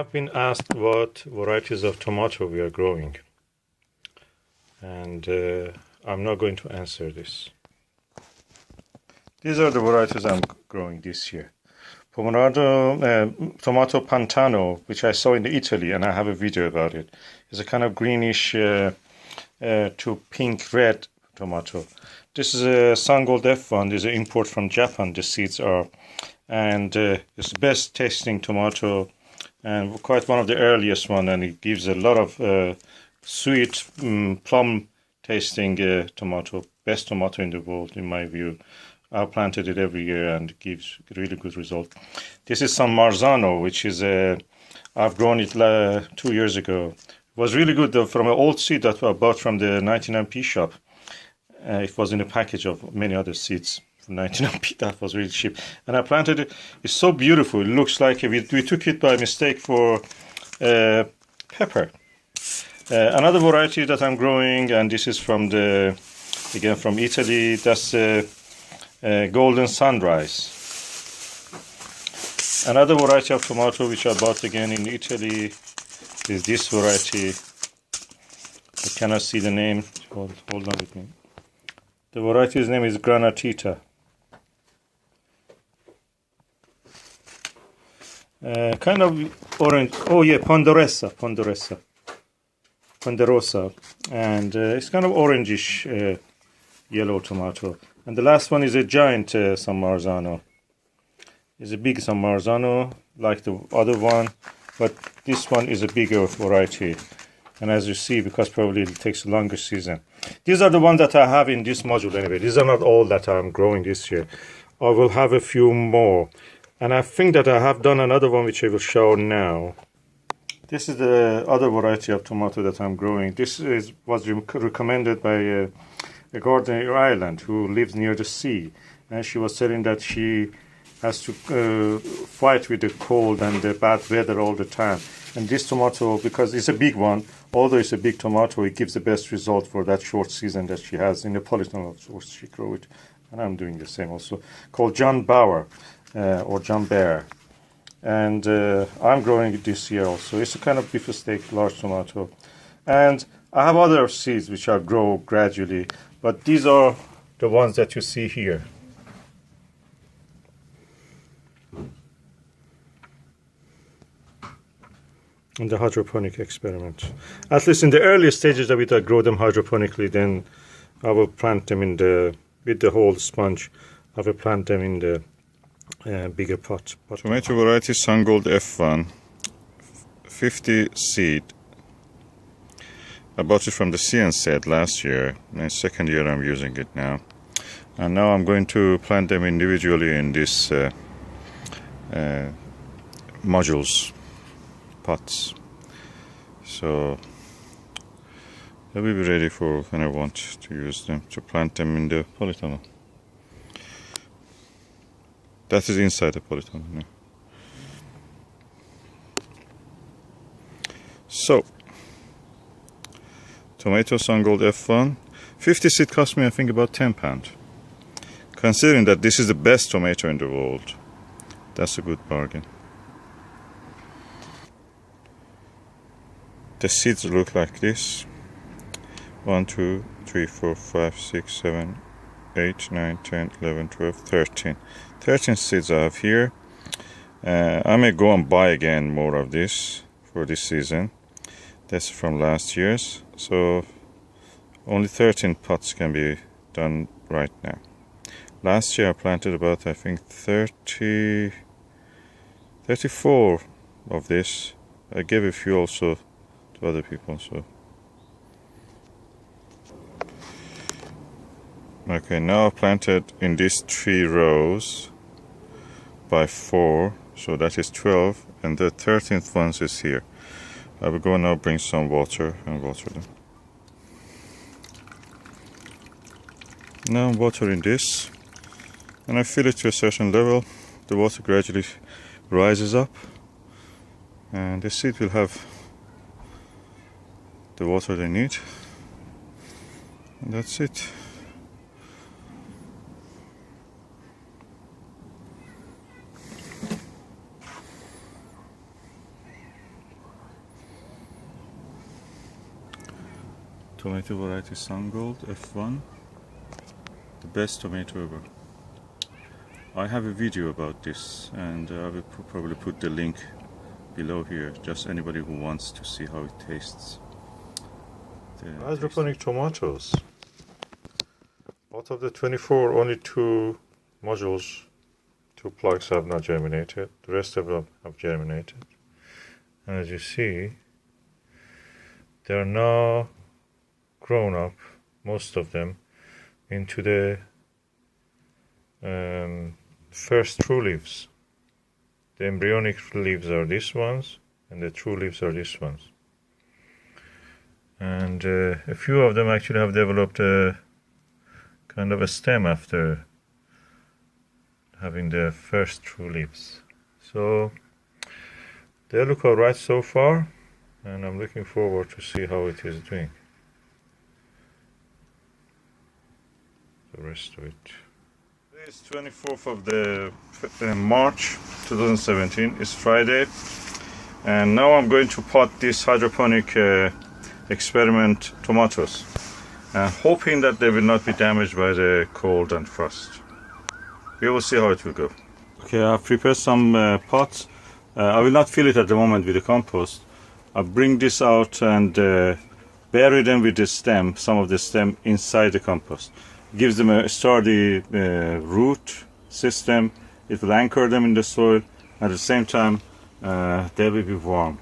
have been asked what varieties of tomato we are growing, and I'm not going to answer this. These are the varieties I'm growing this year. Tomato Pantano, which I saw in Italy, and I have a video about it. It's a kind of greenish to pink-red tomato. This is a Sungold F1. This is an import from Japan, the seeds are. And it's the best tasting tomato and quite one of the earliest one, and it gives a lot of sweet plum tasting tomato. Best tomato in the world in my view. I planted it every year and it gives really good result. This is some Marzano, which is I've grown it 2 years ago. It was really good though, from an old seed that I bought from the 99p shop. It was in a package of many other seeds. 99p, that was really cheap, and I planted it. It's so beautiful. It looks like we took it by mistake for pepper. Another variety that I'm growing, and this is from again from Italy. That's Golden Sunrise. Another variety of tomato which I bought again in Italy is this variety. I cannot see the name. Hold on with me. The variety's name is Granatita. Kind of orange. Oh yeah, Ponderosa, and it's kind of orangish yellow tomato. And the last one is a giant San Marzano. It's a big San Marzano like the other one, but this one is a bigger variety. And as you see, because probably it takes a longer season. These are the ones that I have in this module anyway. These are not all that I'm growing this year. I will have a few more. And I think that I have done another one which I will show now. This is the other variety of tomato that I'm growing. This was recommended by a gardener in Ireland who lives near the sea. And she was saying that she has to fight with the cold and the bad weather all the time. And this tomato, because it's a big one, although it's a big tomato, it gives the best result for that short season that she has. In Neapolitan, of course, she grows it. And I'm doing the same also. Called John Bauer. Or John Bear, and I'm growing it this year also. It's a kind of beef steak, large tomato, and I have other seeds which I grow gradually, but these are the ones that you see here. In the hydroponic experiment, at least in the early stages of it, I grow them hydroponically. Then I will plant them with the whole sponge. I will plant them in the bigger pot. Tomato variety Sungold F1, 50 seed. I bought it from the CNZ last year. My second year I'm using it now. And now I'm going to plant them individually in these modules, pots. So they will be ready for when I want to use them, to plant them in the polytunnel. That is inside the polytunnel. Yeah. So, tomato Sungold F1, 50 seed cost me I think about £10. Considering that this is the best tomato in the world, that's a good bargain. The seeds look like this. 1, 2, 3, 4, 5, 6, 7, 8, 9, 10, 11, 12, 13. 13 seeds I have here. I may go and buy again more of this for this season. That's from last year's. So only 13 pots can be done right now. Last year I planted about, I think, 34 of this. I gave a few also to other people. So okay, now I've planted in these 3 rows by 4, so that is 12, and the 13th one is here. I will go now bring some water and water them. Now I'm watering this, and I fill it to a certain level. The water gradually rises up, and the seed will have the water they need, and that's it. tomato variety Sungold F1, the best tomato ever. I have a video about this, and I will probably put the link below here, just anybody who wants to see how it tastes. Hydroponic tomatoes. Out of the 24, only 2 modules, 2 plugs have not germinated. The rest of them have germinated. And as you see, they are now grown up, most of them, into the first true leaves. The embryonic leaves are these ones, and the true leaves are these ones. And a few of them actually have developed a kind of a stem after having the first true leaves. So they look alright so far, and I'm looking forward to see how it is doing. The rest of it. Today is 24th of the March 2017. It's Friday, and now I'm going to pot this hydroponic experiment tomatoes, hoping that they will not be damaged by the cold and frost. We will see how it will go. Okay, I've prepared some pots. I will not fill it at the moment with the compost. I'll bring this out and bury them with the stem, some of the stem inside the compost. Gives them a sturdy root system. It will anchor them in the soil. At the same time, they will be warm.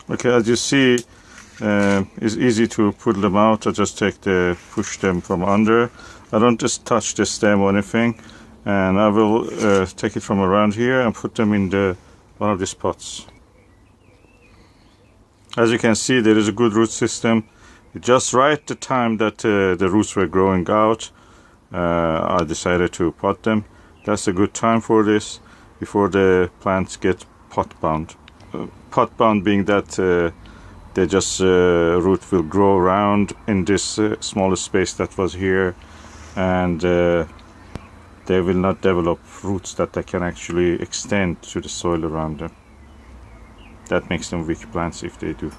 Okay, as you see, it's easy to pull them out. I just push them from under. I don't just touch the stem or anything, and I will take it from around here and put them in one of these pots. As you can see, there is a good root system. Just right the time that the roots were growing out, I decided to pot them. That's a good time for this, before the plants get pot bound. Pot bound being that they just root will grow around in this smaller space that was here, and they will not develop roots that they can actually extend to the soil around them. That makes them weak plants if they do.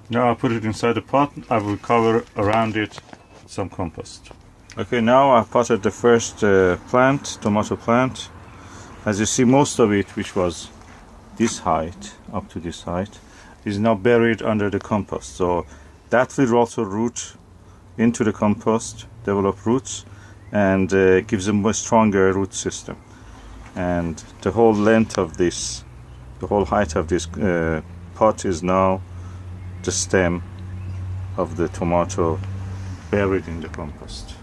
Now I put it inside the pot. I will cover around it with some compost. Okay, now I potted the first tomato plant. As you see, most of it, which was this height, up to this height, is now buried under the compost. So that will also root into the compost, develop roots, and gives them a stronger root system. And the whole length of this, the whole height of this pot is now the stem of the tomato buried in the compost.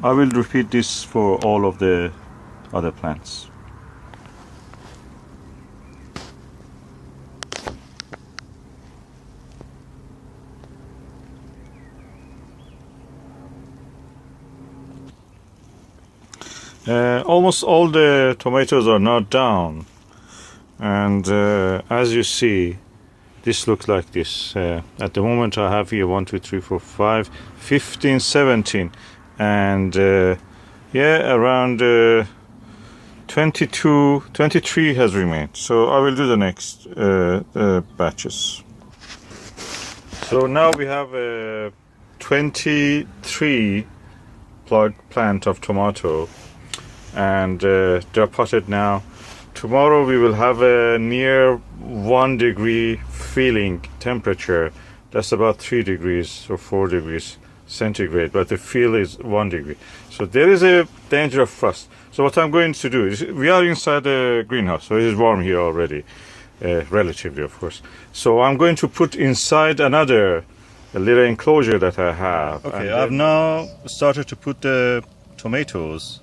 I will repeat this for all of the other plants. Almost all the tomatoes are now down, and as you see, this looks like this. At the moment I have here 1, 2, 3, 4, 5, 15, 17, and yeah, around 22, 23 has remained. So I will do the next batches. So now we have 23 plant of tomato, and they're potted now. Tomorrow we will have a near 1 degree feeling temperature. That's about 3 degrees or 4 degrees centigrade, but the feel is 1 degree. So there is a danger of frost. So what I'm going to do is, we are inside the greenhouse, so it is warm here already, relatively of course. So I'm going to put inside a little enclosure that I have. Okay, I've now started to put the tomatoes,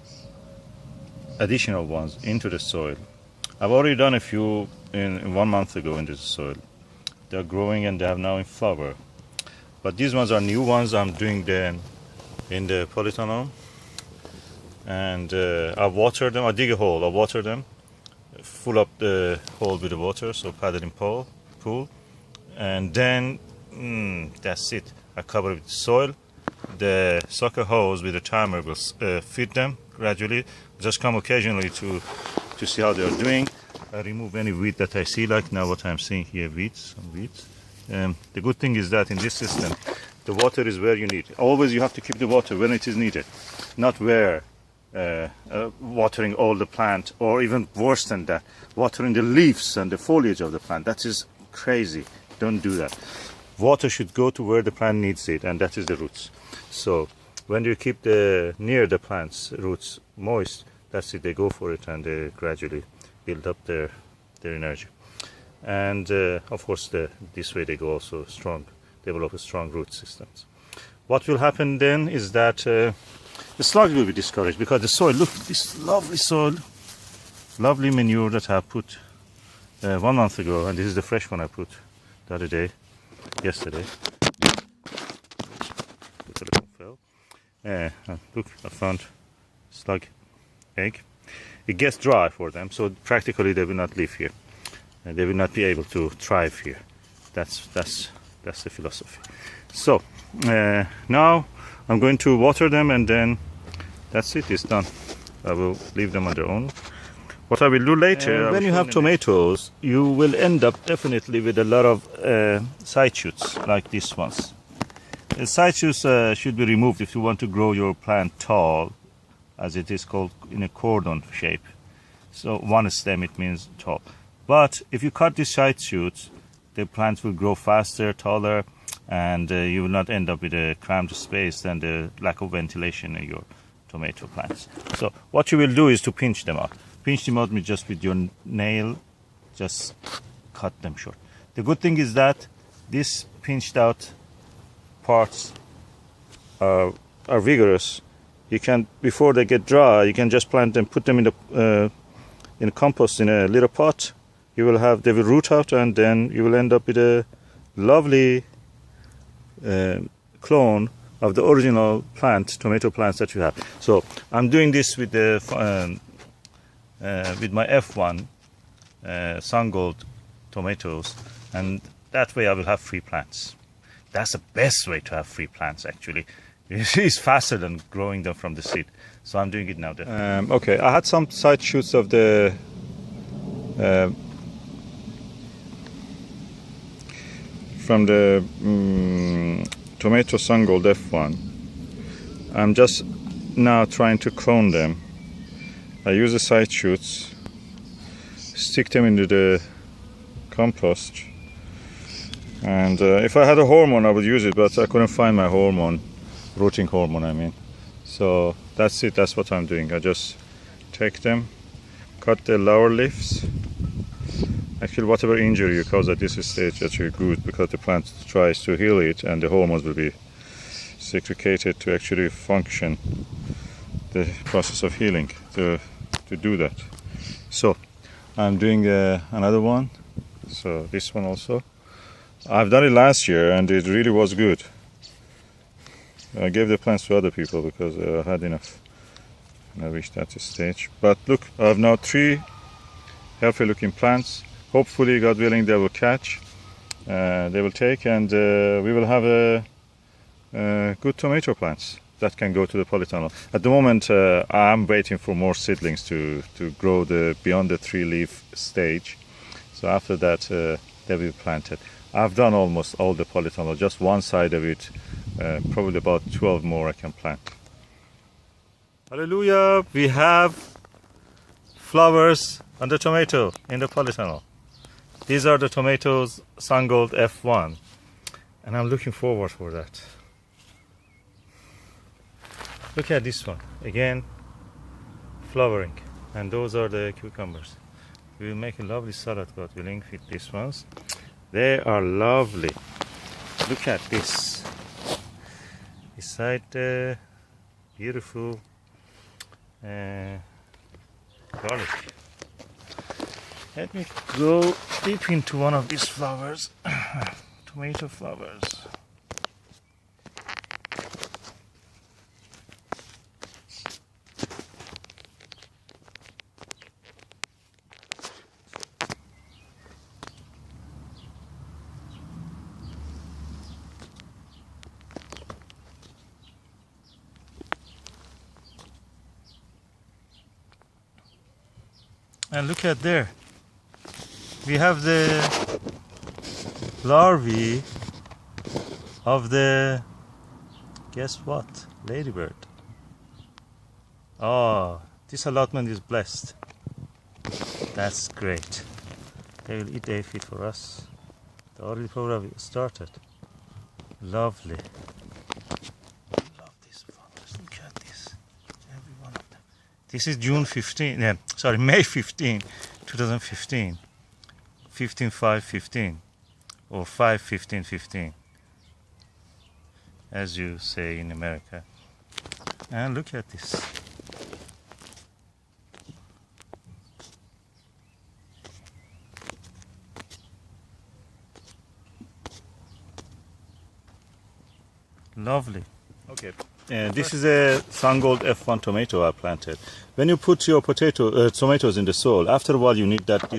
additional ones, into the soil. I've already done a few in 1 month ago into the soil. They're growing and they have now in flower. But these ones are new ones. I'm doing them in the polytunnel. And I water them. I dig a hole, I water them, fill up the hole with the water, so paddling pool. And then, that's it. I cover it with soil. The sucker hose with the timer will feed them gradually. Just come occasionally to see how they are doing. I remove any weed that I see, like now what I'm seeing here, some weeds. The good thing is that in this system, the water is where you need. Always you have to keep the water when it is needed, not where watering all the plant, or even worse than that, watering the leaves and the foliage of the plant. That is crazy. Don't do that. Water should go to where the plant needs it, and that is the roots. So when you keep near the plant's roots moist, that's it, they go for it, and they gradually build up their energy. And of course this way they go also strong, develop a strong root systems. What will happen then is that the slugs will be discouraged, because the soil, look, this lovely soil, lovely manure that I put 1 month ago, and this is the fresh one I put the other day, yesterday. The telephone fell. Look, I found slug egg. It gets dry for them, so practically they will not live here. They will not be able to thrive here. That's the philosophy. So now I'm going to water them, and then that's it, it's done. I will leave them on their own. What I will do later, when you have tomatoes, you will end up definitely with a lot of side shoots like these ones. The side shoots should be removed if you want to grow your plant tall, as it is called, in a cordon shape. So one stem, it means tall. But if you cut these side shoots, the plants will grow faster, taller, and you will not end up with a cramped space and the lack of ventilation in your tomato plants. So what you will do is to pinch them out. Pinch them out just with your nail, just cut them short. The good thing is that these pinched out parts are vigorous. You can, before they get dry, you can just plant them, put them in compost in a little pot. They will root out, and then you will end up with a lovely clone of the original tomato plants that you have. So I'm doing this with my F1 Sungold tomatoes, and that way I will have free plants. That's the best way to have free plants, actually. It's faster than growing them from the seed. So I'm doing it now. Okay, I had some side shoots of the from the tomato Sungold F1. I'm just now trying to clone them. I use the side shoots, stick them into the compost, and if I had a hormone I would use it, but I couldn't find my hormone, rooting hormone I mean. So that's it, that's what I'm doing. I just take them, cut the lower leaves. Actually, whatever injury you cause at this stage, that's really good, because the plant tries to heal it, and the hormones will be secreted to actually function the process of healing, to do that. So I'm doing another one. So this one also, I've done it last year and it really was good. I gave the plants to other people because I had enough and I reached that stage. But look, I have now 3 healthy looking plants. Hopefully, God willing, they will catch, they will take, and we will have good tomato plants that can go to the polytunnel. At the moment, I'm waiting for more seedlings to grow beyond the 3-leaf stage. So after that, they will be planted. I've done almost all the polytunnel, just one side of it, probably about 12 more I can plant. Hallelujah! We have flowers on the tomato in the polytunnel. These are the tomatoes Sungold F1, and I'm looking forward for that. Look at this one, again flowering, and those are the cucumbers. We will make a lovely salad, God willing, with these ones. They are lovely. Look at this. Beside the beautiful garlic. Let me go deep into one of these flowers, tomato flowers. And look at there. We have the larvae of the, guess what, ladybird. Oh, this allotment is blessed. That's great. They will eat the aphid for us. The already program started. Lovely. Love these flowers. Look at this. Every one of them. This is June 15. Sorry, May 15, 2015. 15/5/15 or 5/15/15, as you say in America. And look at this. Lovely. Okay. This is a Sungold F1 tomato I planted. When you put your tomatoes in the soil, after a while you need that.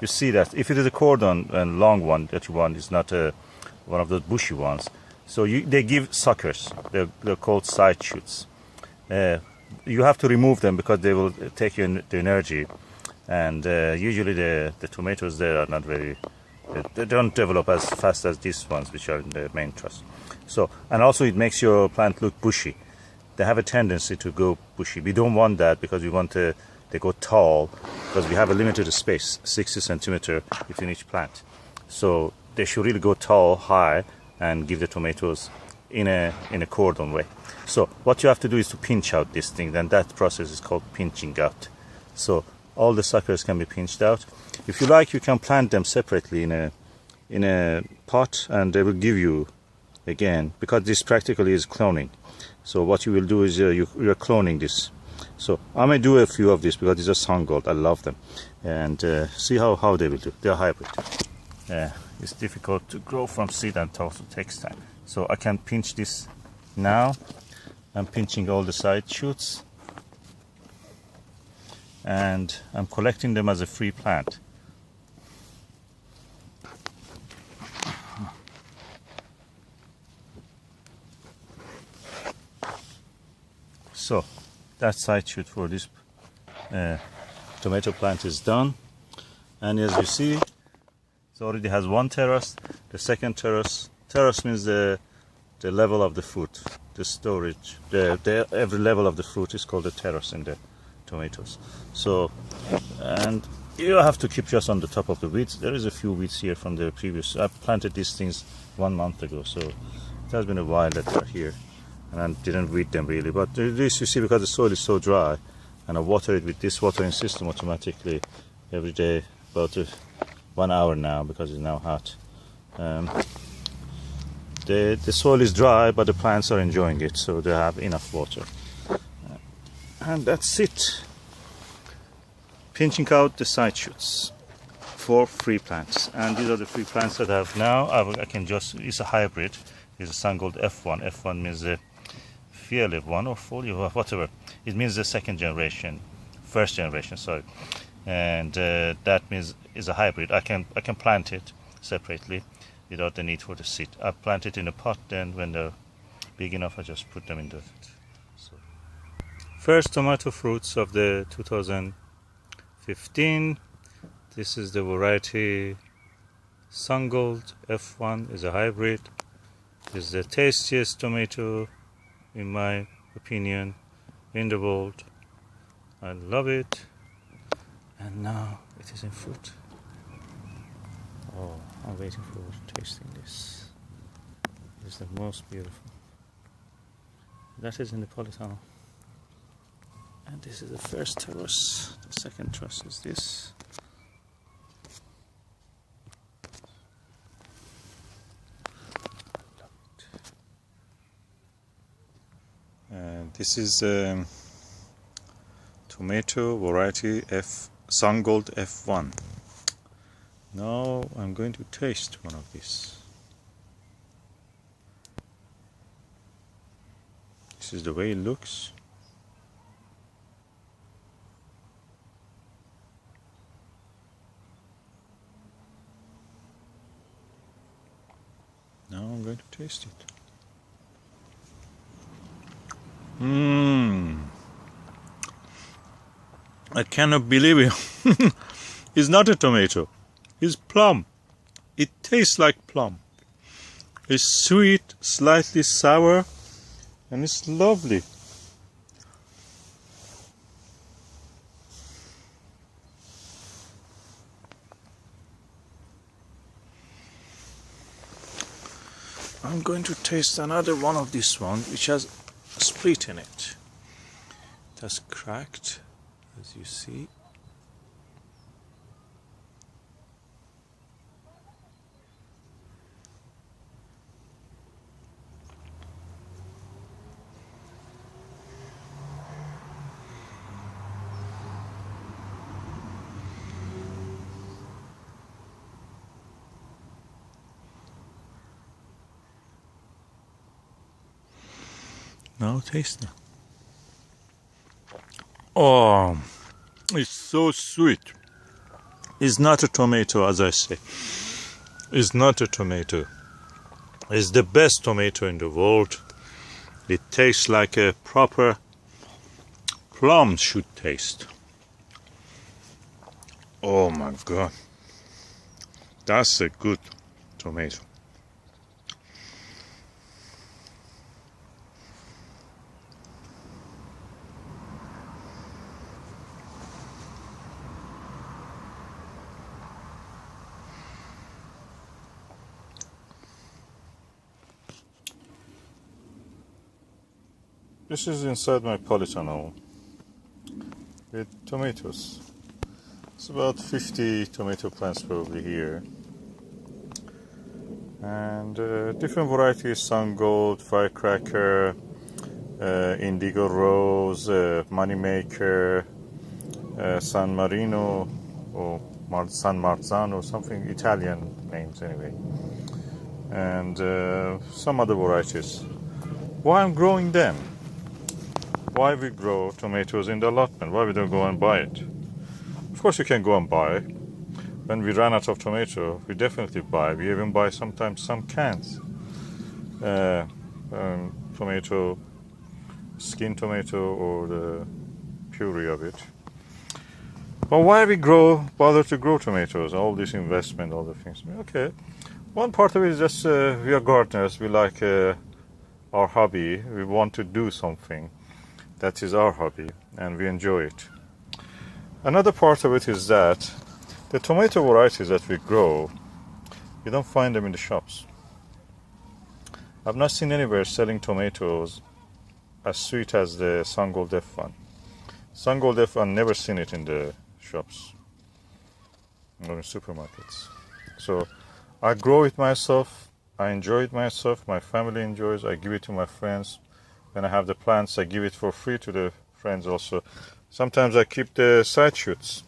You see that if it is a cordon and long one that you want, it's not one of those bushy ones. So they give suckers. They're called side shoots. You have to remove them because they will take the energy. And usually the tomatoes there are not very. They don't develop as fast as these ones, which are in the main truss. So, and also it makes your plant look bushy. They have a tendency to go bushy. We don't want that because we want they go tall, because we have a limited space, 60 centimeter between each plant. So they should really go tall, high, and give the tomatoes in a cordon way. So what you have to do is to pinch out this thing, and that process is called pinching out. So all the suckers can be pinched out. If you like, you can plant them separately in a pot, and they will give you, again, because this practically is cloning. So what you will do is you're cloning this. So I may do a few of this because these are Sungold. I love them. And see how they will do. They're hybrid. It's difficult to grow from seed, and it also takes time. So I can pinch this now. I'm pinching all the side shoots. And I'm collecting them as a free plant. So that side shoot for this tomato plant is done, and as you see, it already has one terrace. The second terrace means the level of the fruit, the storage. Every level of the fruit is called a terrace in the tomatoes. So, and you have to keep just on the top of the weeds. There is a few weeds here from the previous. I planted these things 1 month ago, so it has been a while that they're here. And I didn't weed them really, but this, you see, because the soil is so dry, and I water it with this watering system automatically every day, about 1 hour now, because it's now hot. The soil is dry, but the plants are enjoying it, so they have enough water. And that's it. Pinching out the side shoots for free plants, and these are the free plants that I have now. I can just, it's a hybrid. It's a Sungold F1. F1 means the Field one or folio, whatever. It means the first generation, sorry. And that means is a hybrid. I can plant it separately without the need for the seed. I plant it in a pot, then when they're big enough, I just put them in the. So, first tomato fruits of the 2015. This is the variety Sungold F1, is a hybrid. This is the tastiest tomato, in my opinion, in the world. I love it. And now it is in fruit. Oh, I'm waiting for tasting this. It's the most beautiful. That is in the polytunnel. And this is the first terrace. The second terrace is this. This is tomato variety Sungold F1. Now I'm going to taste one of these. This is the way it looks. Now I'm going to taste it. I cannot believe it. It's not a tomato. It's plum. It tastes like plum. It's sweet, slightly sour, and it's lovely. I'm going to taste another one of this one, which has a split in it. It has cracked, as you see. Now taste it. Oh, it's so sweet. It's not a tomato, as I say. It's not a tomato. It's the best tomato in the world. It tastes like a proper plum should taste. Oh my God. That's a good tomato. This is inside my polytunnel with tomatoes. It's about 50 tomato plants probably here. And different varieties: Sungold, Firecracker, Indigo Rose, Moneymaker, San Marino, or San Marzano, something Italian names anyway. And some other varieties. Why I'm growing them? Why we grow tomatoes in the allotment? Why we don't go and buy it? Of course you can go and buy. When we run out of tomato, we definitely buy. We even buy sometimes some cans. Tomato, skin tomato, or the puree of it. But why we bother to grow tomatoes? All this investment, all the things. Okay, one part of it is just we are gardeners. We like our hobby. We want to do something. That is our hobby, and we enjoy it. Another part of it is that the tomato varieties that we grow, you don't find them in the shops. I've not seen anywhere selling tomatoes as sweet as the Sungold F1. Sungold F1, never seen it in the shops or in supermarkets. So I grow it myself. I enjoy it myself. My family enjoys. I give it to my friends. When I have the plants, I give it for free to the friends also. Sometimes I keep the side shoots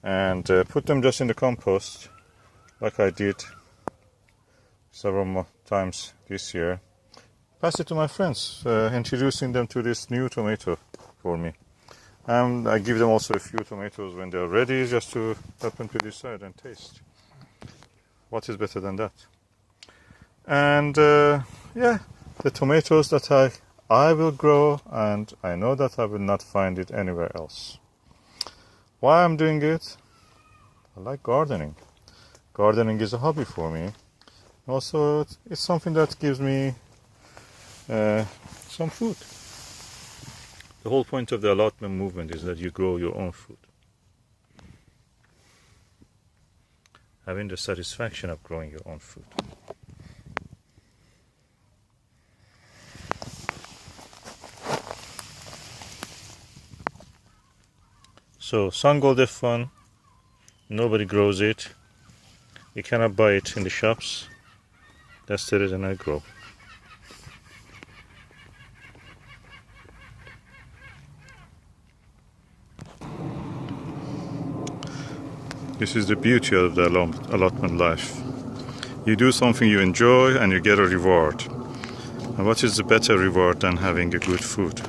and put them just in the compost, like I did several times this year. Pass it to my friends, introducing them to this new tomato for me. And I give them also a few tomatoes when they're ready, just to help them to decide and taste. What is better than that? And yeah, the tomatoes that I will grow, and I know that I will not find it anywhere else. Why I'm doing it? I like gardening. Gardening is a hobby for me. Also, it's something that gives me some food. The whole point of the allotment movement is that you grow your own food. Having the satisfaction of growing your own food. So Sungold F1, nobody grows it. You cannot buy it in the shops. That's the reason I grow. This is the beauty of the allotment life. You do something you enjoy and you get a reward. And what is the better reward than having a good food?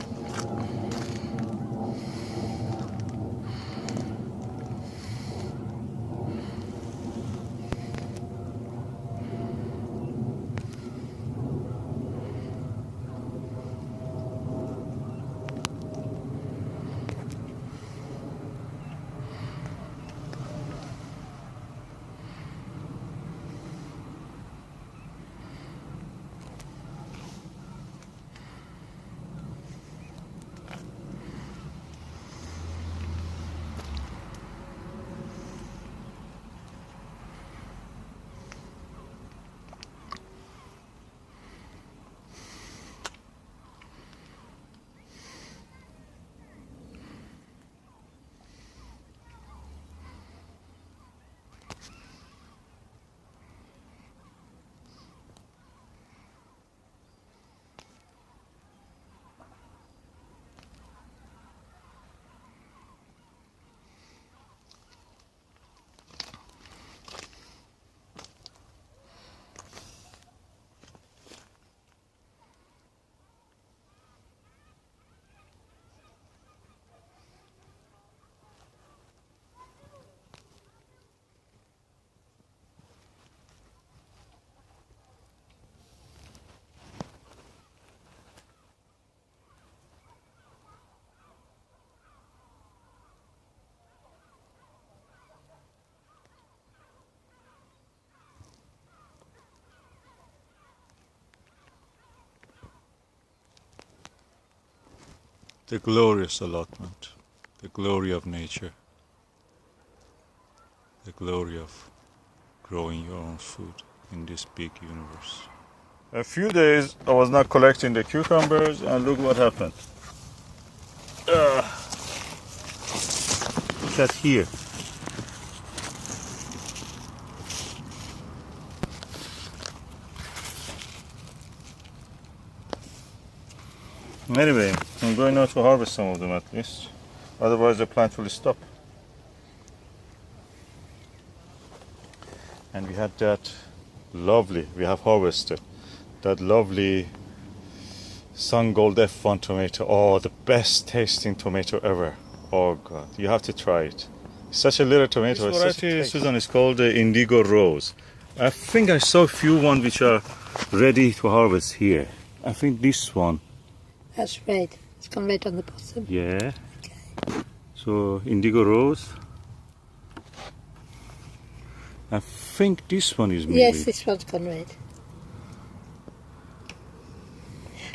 The glorious allotment, the glory of nature, the glory of growing your own food in this big universe. A few days I was not collecting the cucumbers, and look what happened. Look at here. Anyway, I'm going now to harvest some of them at least. Otherwise the plant will stop. And we had that lovely, we have harvested that lovely Sungold F1 tomato. Oh, the best tasting tomato ever. Oh God, you have to try it. It's such a little tomato. This variety, Susan, is called the Indigo Rose. I think I saw a few ones which are ready to harvest here. I think this one. That's red. It's gone red on the bottom. Yeah. Okay. So Indigo Rose. I think this one is maybe. Yes, this one's gone red.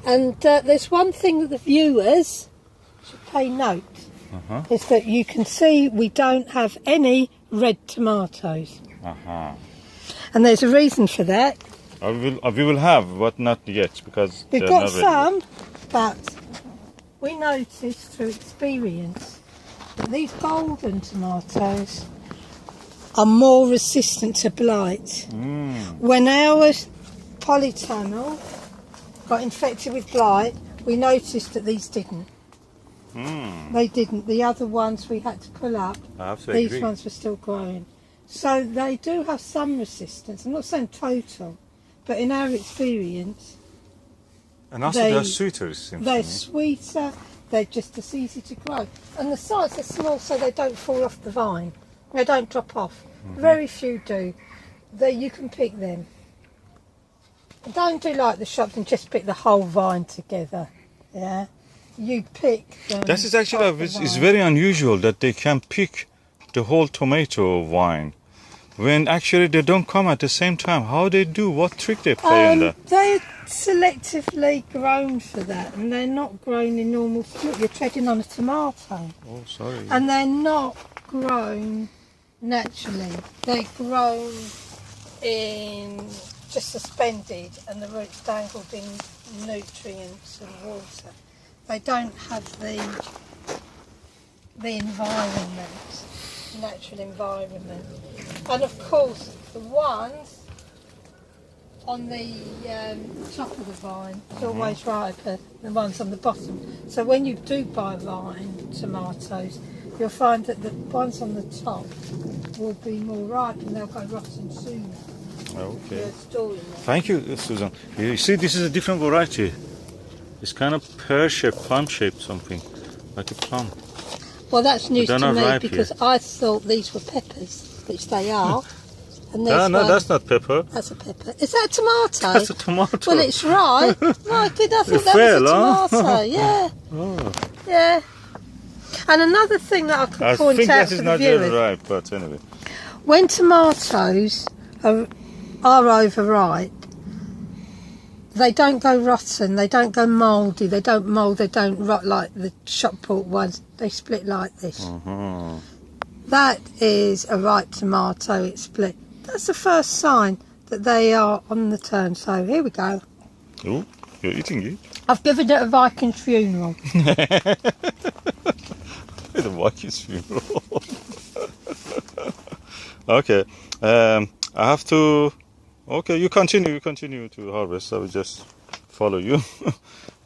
And there's one thing that the viewers should pay note. Is that you can see we don't have any red tomatoes. And there's a reason for that. We will have, but not yet, because We've they're got not ready some, yet. but we noticed through experience that these golden tomatoes are more resistant to blight. When our polytunnel got infected with blight, we noticed that these didn't. They didn't. The other ones we had to pull up. These ones were still growing. So they do have some resistance. I'm not saying total, but in our experience, And also they're sweeter, it seems they're to me. sweeter. They're just as easy to grow, and the size are small, so they don't fall off the vine. They don't drop off. Very few do. You can pick them. Don't do like the shops and just pick the whole vine together. Yeah. You pick them. That is actually it's very unusual that they can pick the whole tomato vine when actually they don't come at the same time. How they do? What trick they play on that? They're selectively grown for that, and they're not grown in normal. Look, you're treading on a tomato. Oh, sorry. And they're not grown naturally. They're grown in just suspended, and the roots dangled in nutrients and water. They don't have the environment, natural environment. And of course, the ones on the top of the vine is always riper than the ones on the bottom. So when you do buy vine tomatoes, you'll find that the ones on the top will be more ripe and they'll go rotten sooner. Okay. Thank you, Susan. You see, this is a different variety. It's kind of pear-shaped, plum-shaped something, like a plum. Well, that's news to me because yet. I thought these were peppers, which they are. And No, that's not pepper. That's a pepper. Is that a tomato? That's a tomato. Well, it's right. My goodness, I thought that fair, was a huh? tomato. Yeah. Oh. Yeah. And another thing that I could I point think out that to is the not yet viewers, ripe, but anyway. when tomatoes are overripe, they don't go rotten, they don't go mouldy, they don't mould, they don't rot like the shop bought ones. They split like this. That is a ripe tomato, it's split. That's the first sign that they are on the turn. So here we go. Oh, you're eating it? I've given it a Viking's funeral. The Viking's funeral. Okay. I have to... Okay, you continue to harvest. I will just follow you.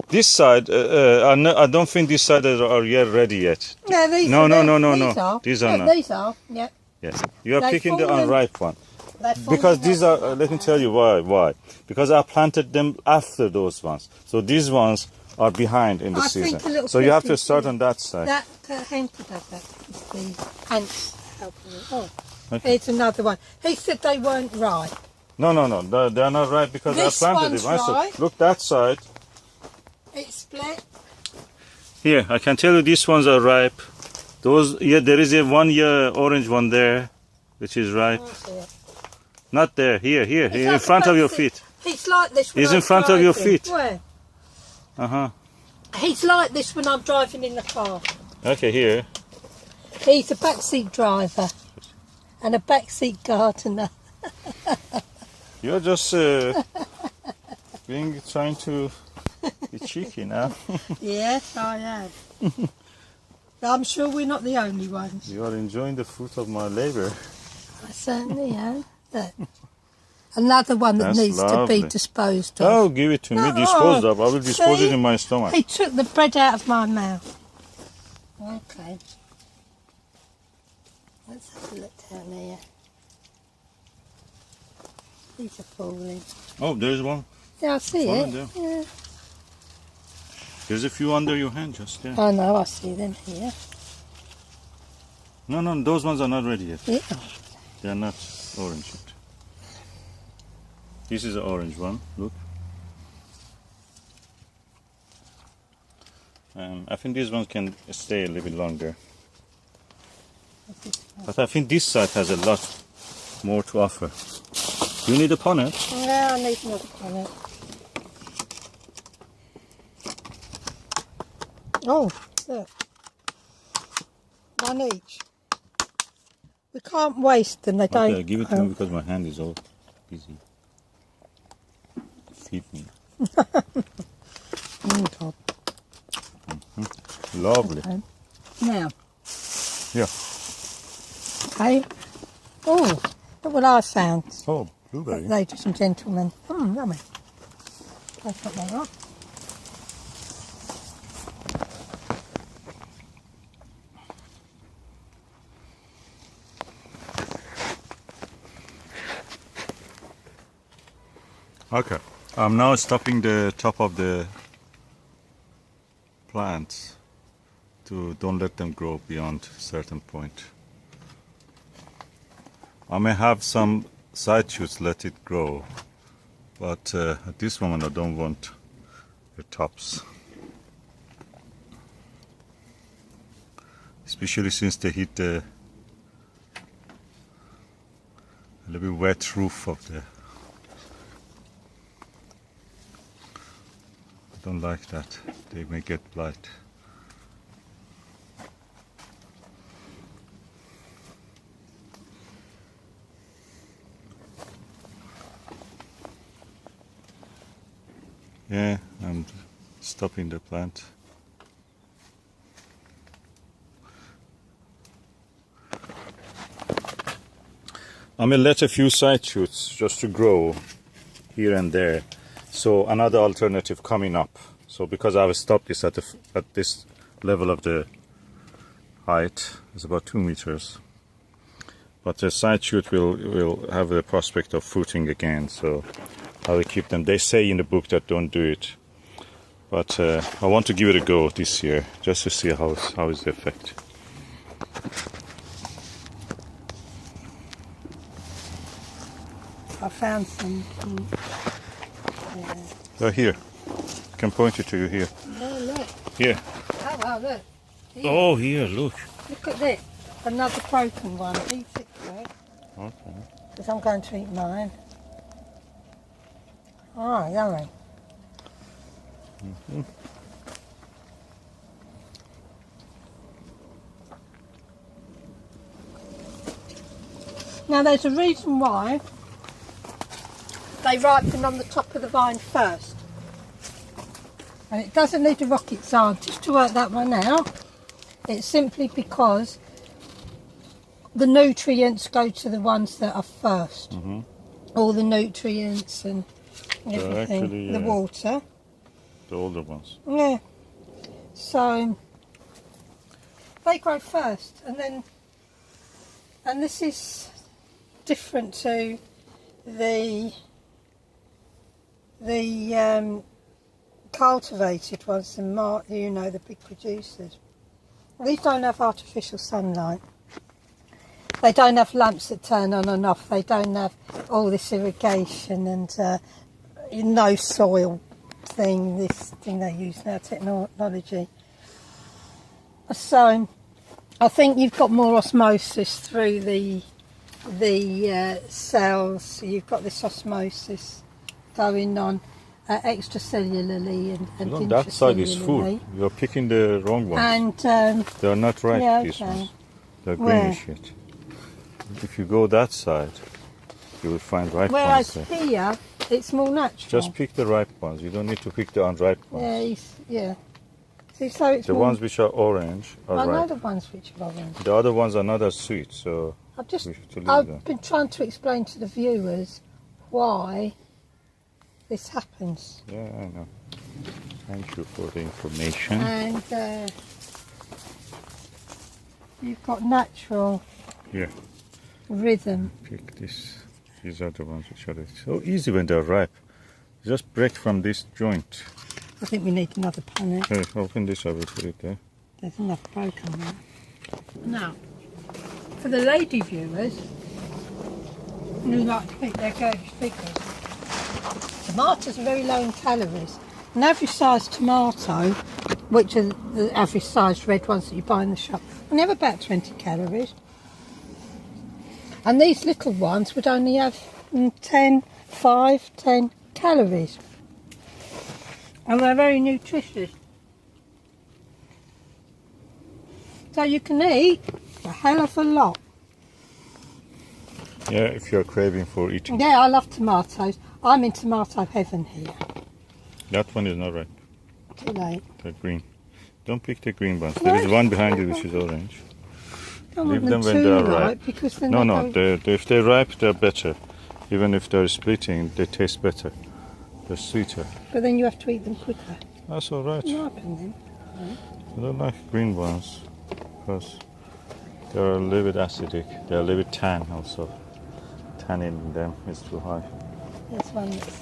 This side, I don't think this side are yet ready yet. Yeah, these No. are. These are Yeah, not. these are, yeah. Yes. You are They've picking the fallen. unripe one. They're Because falling these out. are, let me tell you why. Because I planted them after those ones. So these ones are behind in the I think a season. little So you have picking to start too. on that side. That Henry does that. It's the ants helping me. Oh, Okay. here's another one. He said they weren't ripe. No. They're not ripe because This I planted one's them. I said, ripe. look that side. It's split. Here, I can tell you these ones are ripe. Those, yeah, there is a 1 year orange one there, which is ripe. I see it. Not there, here, It's in front of your basic- feet. It's like this. It's when in front of your driving. feet. Where? He's like this when I'm driving in the car. Okay, here. He's a backseat driver and a backseat gardener. You're just trying to be cheeky now. Yes, I am. I'm sure we're not the only ones. You are enjoying the fruit of my labor. I certainly am. Look. Another one that That's needs lovely. to be disposed of. Oh, give it to me. Disposed of. I will dispose it in my stomach. He took the bread out of my mouth. Okay. Let's have a look down here. These are falling. Oh, there's one. Yeah, I see Fallen it. down. Yeah. There's a few under your hand just there. Oh no, I see them here. No, those ones are not ready yet. Yeah. They are not orange yet. This is an orange one. Look. I think these ones can stay a little bit longer. But I think this side has a lot more to offer. Do you need a punnet? Yeah, I need another punnet. Oh, look. One each. We can't waste them, they don't. Okay, give it to me because my hand is all busy. Feed me. God. Lovely. Okay. Now. Yeah. Okay. Oh, look what I found. Oh, blueberry. Ladies and gentlemen. Yummy. That's not that right. Okay. I'm now stopping the top of the plants to don't let them grow beyond a certain point. I may have some side shoots let it grow, but at this moment I don't want the tops. Especially since they hit the a little bit wet roof of the. I don't like that. They may get blight. Yeah, I'm stopping the plant. I may let a few side shoots just to grow here and there. So another alternative coming up. So because I've stopped this at this level of the height, it's about 2 meters. But the side shoot will have the prospect of fruiting again. So I will keep them. They say in the book that don't do it, but I want to give it a go this year just to see how is the effect. I found some. They're here. I can point it to you here. No, look. Here. Oh, wow, look. Here. Oh, here, look. Look at this. Another broken one. Eat it quick. Okay. Because I'm going to eat mine. Oh, yummy. Mm-hmm. Now, there's a reason why they ripen on the top of the vine first. And it doesn't need a rocket scientist to work that one out. It's simply because the nutrients go to the ones that are first. Mm-hmm. All the nutrients and everything. Actually, the water. The older ones. Yeah. So they grow first, and this is different to the cultivated ones, and the big producers. These don't have artificial sunlight. They don't have lamps that turn on and off. They don't have all this irrigation and no soil thing. This thing they use now, technology. So I think you've got more osmosis through the cells. You've got this osmosis going on. extracellularly and No, that side is full. intracellularly. You're picking the wrong ones. And They are not ripe, yeah, these okay. ones. They're Where? greenish yet. If you go that side, you will find ripe whereas ones there. here it's more natural. Just pick the ripe ones. You don't need to pick the unripe ones. Yeah. See, so it's The more. ones which are orange are I know ripe. the ones which are orange. The other ones are not as sweet, so I've just. we have to leave them. I've been trying to explain to the viewers why this happens, Yeah, I know. Thank you for the information. and you've got natural Yeah. rhythm. Pick this. These are the ones which are so easy when they're ripe. Just break from this joint. I think we need another panel. Hey, open this, I will put it there. There's enough broken there. Now, for the lady viewers who like to pick their Kurdish pickles, tomatoes are very low in calories. An average sized tomato, which are the average sized red ones that you buy in the shop, only have about 20 calories. And these little ones would only have 10 calories. And they're very nutritious. So you can eat a hell of a lot. Yeah, if you're craving for eating. Yeah, I love tomatoes. I'm in tomato heaven here. That one is not ripe. Too late. They're green. Don't pick the green ones. No, There is one behind it which is orange. I want Leave them them when too they are ripe ripe. because then No, they no. go- If they're ripe, they're better. Even if they're splitting, they taste better. They're sweeter. But then you have to eat them quicker. That's all right. Ripen them. I don't like green ones because they're a little bit acidic. They're a little bit tan also. Tannin in them is too high. There's one that's...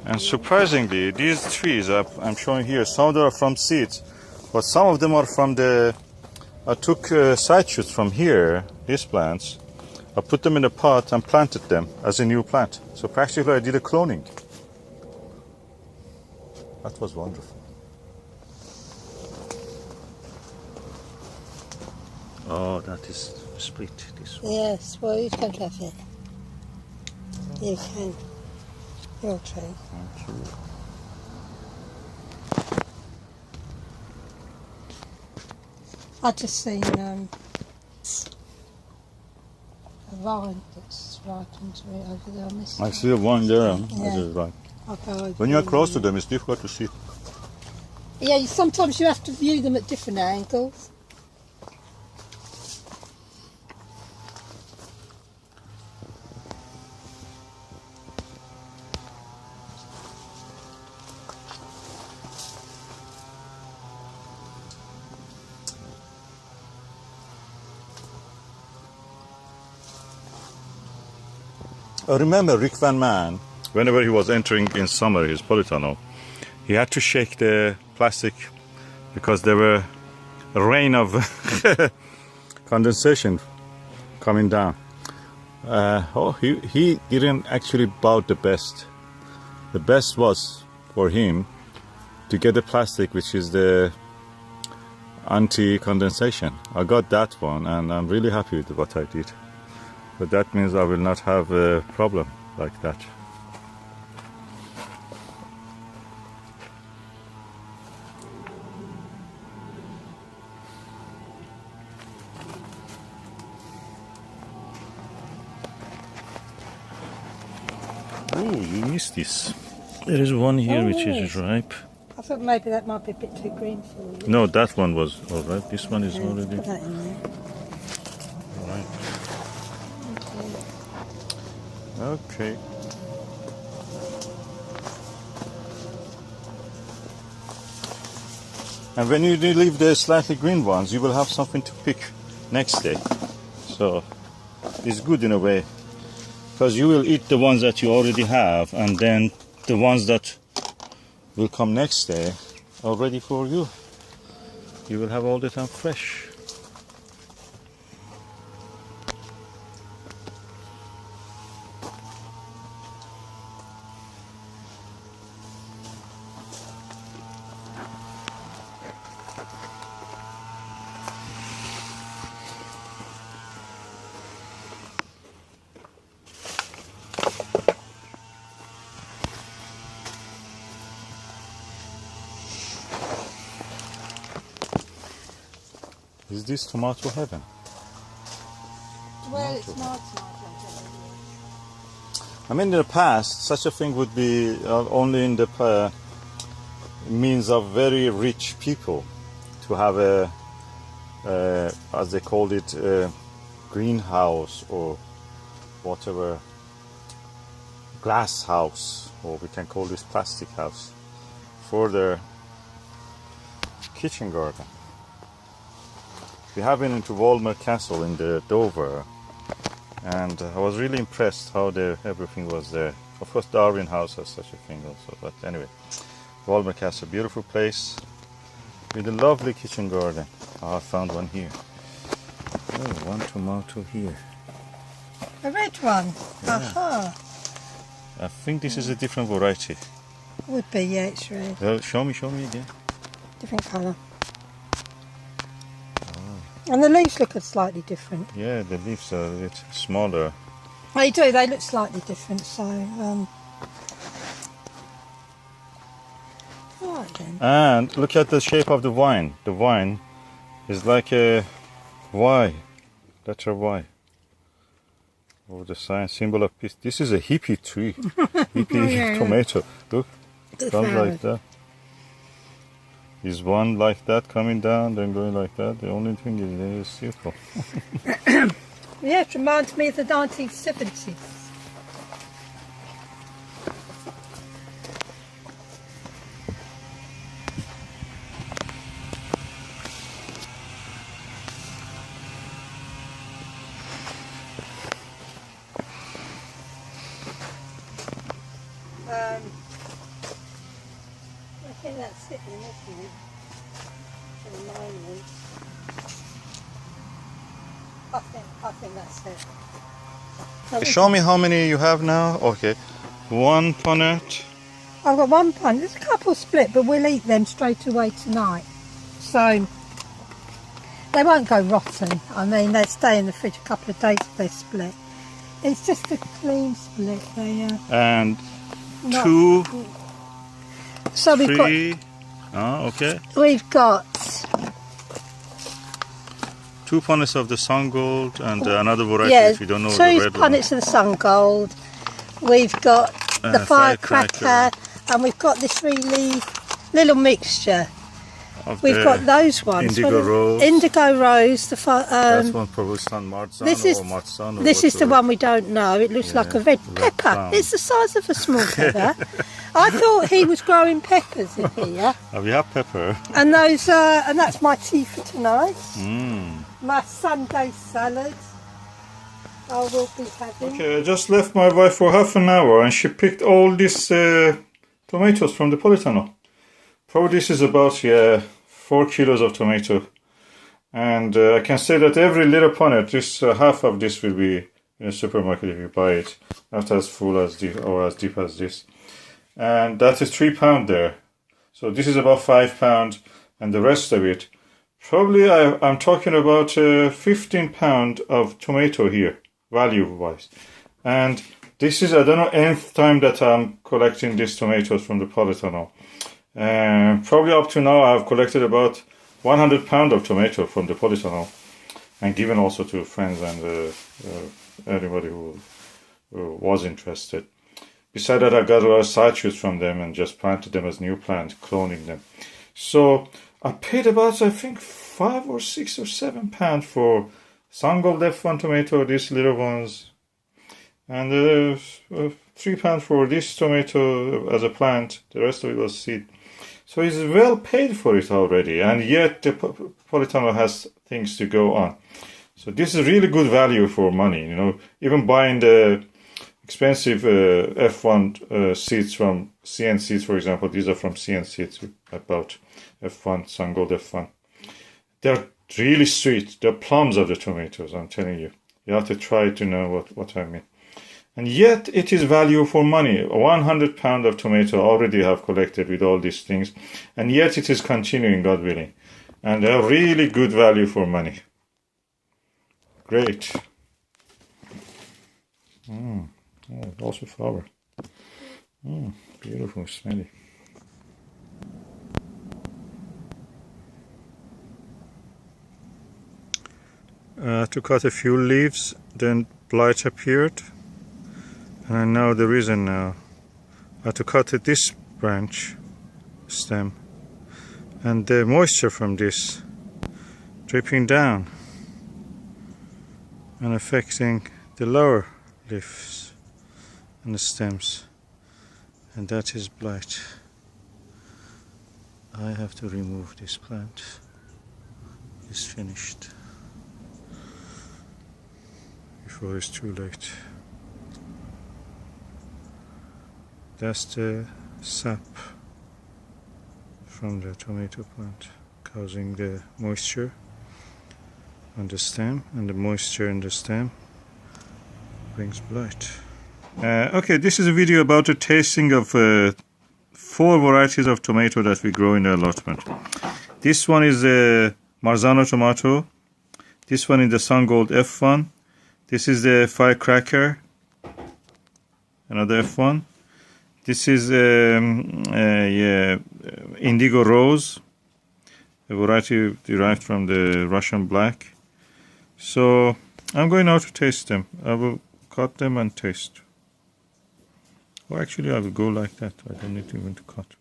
And surprisingly, these trees I'm showing here, some of them are from seeds, but some of them are from the. I took side shoots from here, these plants. I put them in a pot and planted them as a new plant. So practically, I did a cloning. That was wonderful. Oh, that is split. This one. Yes, well, you can have it. You can. Your tree. Thank you. I've just seen a vine that's ripened to it over there. I see one there. Yeah. This is right. I'll go over When you're there. close to them, it's difficult to see. Yeah, sometimes you have to view them at different angles. I remember Rick Van Man, whenever he was entering in summer his polytunnel, he had to shake the plastic because there were a rain of condensation coming down. He didn't actually bout the best. The best was for him to get the plastic, which is the anti-condensation. I got that one and I'm really happy with what I did. But that means I will not have a problem like that. Oh, you missed this. There is one here which is ripe. I thought maybe that might be a bit too green for you. No, that one was all right. This one is Yeah, already put that in there. right. Okay. And when you leave the slightly green ones, you will have something to pick next day. So it's good in a way, because you will eat the ones that you already have, and then the ones that will come next day are ready for you. You will have all the time fresh. Is this tomato heaven? Well, it's not. I mean, in the past, such a thing would be only in the means of very rich people to have a, as they called it, a greenhouse or whatever, glass house, or we can call this plastic house, for their kitchen garden. We have been into Walmer Castle in the Dover, and I was really impressed how everything was there. Of course, Darwin House has such a thing also, but anyway, Walmer Castle, beautiful place with a lovely kitchen garden. Oh, I found one here. Oh, one tomato here. A red one. Yeah. Aha. I think this is a different variety. Would be, yeah, it's red. Well, show me again. Different colour. And the leaves look slightly different. Yeah, the leaves are a bit smaller. They do, they look slightly different, so... Alright then. And look at the shape of the vine. The vine is like a Y, letter Y. Oh, the sign, symbol of peace. This is a hippie tree. Hippie Yeah. tomato. Look, The comes flowers. like that. Is one like that coming down, then going like that? The only thing is there is circle. Yeah, it reminds me of the 1970s. I think that's it then, isn't it? For the moment. I think that's it. So Show me how many you have now. Okay, one punnet. I've got one pint. There's a couple split, but we'll eat them straight away tonight. So they won't go rotten. I mean, they stay in the fridge a couple of days if they split. It's just a clean split. And Not- two, So three. Ah, okay. we've got 2 punnets of the Sungold and another variety yeah, if you don't know the two red one. punnets of the Sungold. We've got the Firecracker. firecracker, and we've got this really little mixture. Of We've the got those ones. Indigo Rose. Indigo Rose. That's one probably San Marzano This is or Marzano. this is the whatever. one we don't know. It looks like a red red pepper. plum. It's the size of a small pepper. I thought he was growing peppers in here, We have pepper. and those and that's my tea for tonight. Mm. My Sunday salad. I will be having. Okay, I just left my wife for half an hour and she picked all these tomatoes from the polytunnel. Probably this is about 4 kilos of tomato. And I can say that every little punnet, this half of this will be in a supermarket if you buy it. Not as full as deep or as deep as this. And that is £3 there. So this is about £5 and the rest of it. Probably I'm talking about £15 of tomato here, value-wise. And this is, I don't know, nth time that I'm collecting these tomatoes from the polytunnel. Probably up to now I've collected about £100 of tomato from the polytunnel and given also to friends and anybody who was interested. Besides that, I got a lot of sideshoots from them and just planted them as new plants, cloning them. So I paid about, I think, £5 or £6 or £7 for Sungold F1 tomato, these little ones, and £3 for this tomato as a plant. The rest of it was seed. So he's well paid for it already, and yet the polytunnel has things to go on. So this is really good value for money. You know, even buying the expensive F1 seeds from CN Seeds, for example. These are from CN Seeds. I bought F1, Sungold F1. They're really sweet. They're plums of the tomatoes, I'm telling you. You have to try to know what I mean. And yet it is value for money. £100 of tomato already have collected with all these things. And yet it is continuing, God willing. And they are really good value for money. Great. Oh, also flower. Beautiful, smelly. to cut a few leaves, then blight appeared, and I know the reason now. I had to cut this branch stem, and the moisture from this dripping down and affecting the lower leaves and the stems, and that is blight. I have to remove this plant. It's finished before it's too late. That's the sap from the tomato plant causing the moisture on the stem, and the moisture in the stem brings blight. Okay, this is a video about the tasting of 4 varieties of tomato that we grow in the allotment. This one is a Marzano tomato. This one is the Sungold F1. This is the firecracker, another F1. This is indigo rose, a variety derived from the Russian black. So I'm going now to taste them. I will cut them and taste. Or actually I will go like that. I don't need even to cut.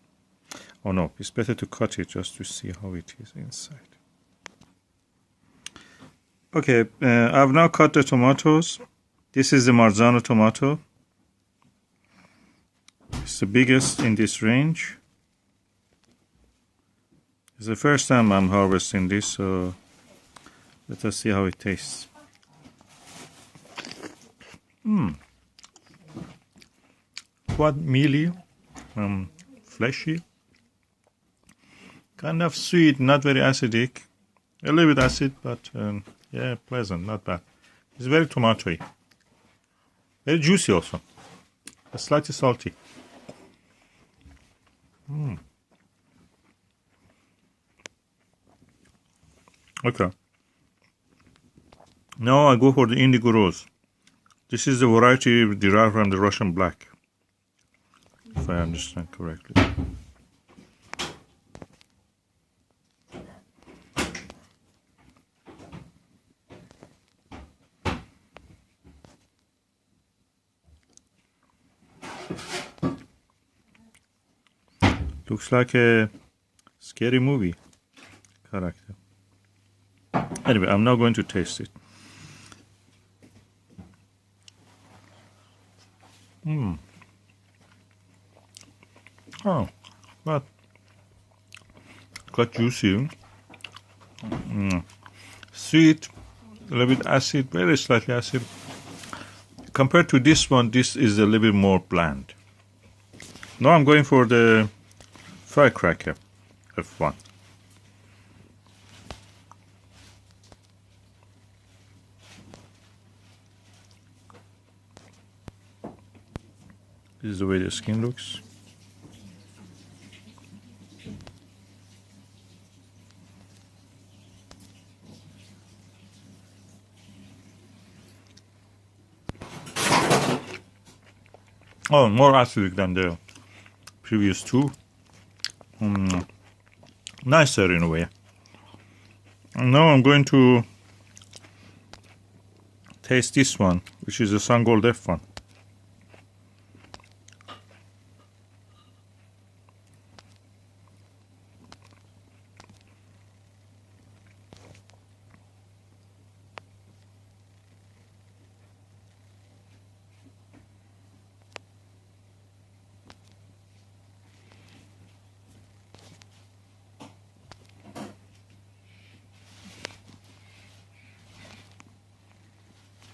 Oh no, it's better to cut it just to see how it is inside. Okay, I've now cut the tomatoes. This is the Marzano tomato. It's the biggest in this range. It's the first time I'm harvesting this, so let us see how it tastes. Quite mealy, fleshy, kind of sweet, not very acidic. A little bit acid, but yeah, pleasant, not bad. It's very tomatoey. Very juicy also. Slightly salty. Okay. Now I go for the indigo rose. This is the variety derived from the Russian black, if I understand correctly. Looks like a scary movie character. Anyway, I'm now going to taste it. Oh, but quite juicy. Sweet, a little bit acid, very slightly acid. Compared to this one, this is a little bit more bland. Now I'm going for the firecracker F1. This is the way the skin looks. Oh, more acidic than the previous two. Nicer in a way. And now I'm going to taste this one, which is the Sungold F1.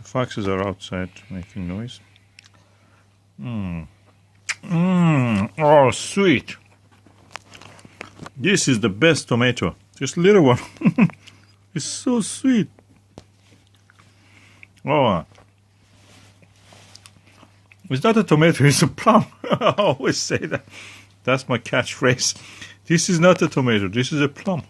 Foxes are outside making noise. Oh, sweet. This is the best tomato. This little one. It's so sweet. Oh, it's not a tomato, it's a plum. I always say that. That's my catchphrase. This is not a tomato, this is a plum.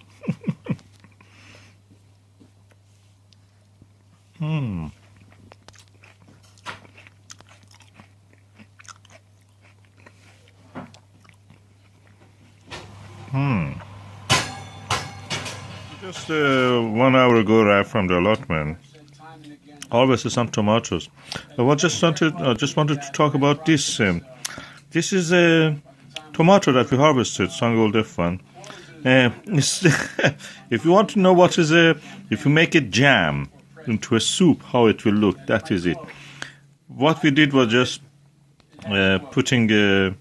Just 1 hour ago, right from the allotment, harvested some tomatoes. I just wanted to talk about this. This is a tomato that we harvested, Sungold F1. If you want to know what is if you make a jam into a soup, how it will look, that is it. What we did was just putting the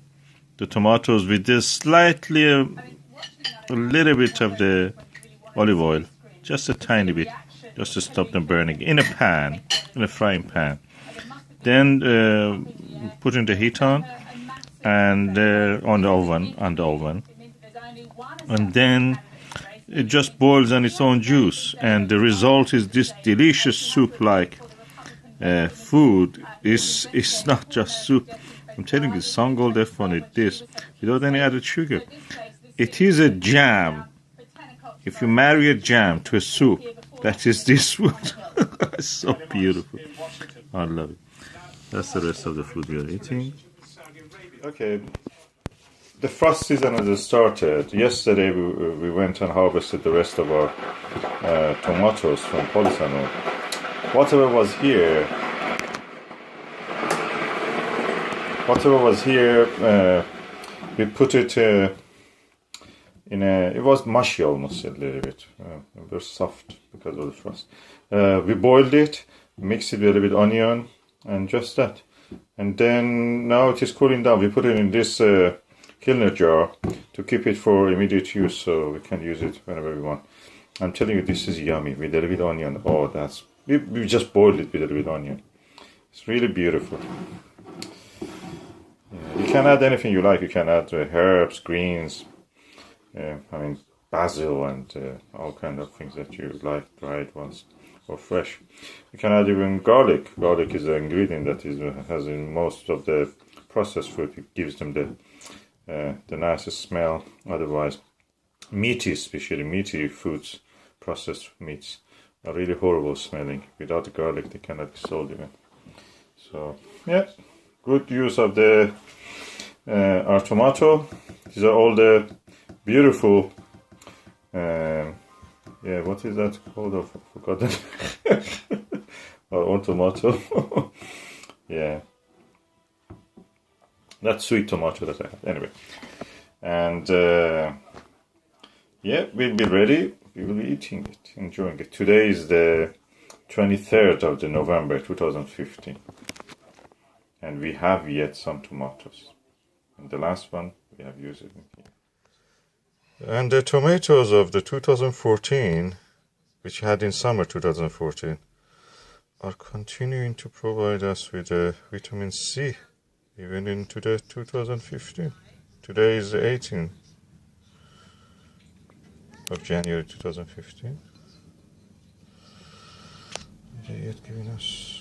tomatoes with this slightly, a little bit of the olive oil, just a tiny bit, just to stop them burning, in a pan, in a frying pan. Then putting the heat on and on the oven, and then it just boils on its own juice, and the result is this delicious soup-like food. It's not just soup. I'm telling you, Sungold F1 is this, without any added sugar. It is a jam. If you marry a jam to a soup, that is this food. It's so beautiful. I love it. That's the rest of the food we are eating. Okay, the frost season has started. Yesterday we went and harvested the rest of our tomatoes from Polisano. Whatever was here, we put it it was mushy almost a little bit, very soft because of the frost. We boiled it, mixed it with a bit onion, and just that. And then now it is cooling down. We put it in this Kilner jar to keep it for immediate use, so we can use it whenever we want. I'm telling you, this is yummy with a little bit of onion. Oh, we just boiled it with a little bit of onion. It's really beautiful. Yeah, you can add anything you like. You can add herbs, greens, basil, and all kind of things that you like, dried ones or fresh. You can add even garlic. Garlic is an ingredient that has in most of the processed food. It gives them the nicest smell. Otherwise, especially meaty foods, processed meats, are really horrible smelling. Without the garlic, they cannot be sold even. So yeah, good use of our tomato. These are all the beautiful, what is that called? I've forgotten. Our own tomato. Yeah. That sweet tomato that I have. Anyway. And we'll be ready. We will be eating it, enjoying it. Today is the 23rd of November 2015. And we have yet some tomatoes. And the last one, we have used it in here. And the tomatoes of the 2014, which had in summer 2014, are continuing to provide us with vitamin C, even into the 2015. Today is the 18th of January 2015. They're yet giving us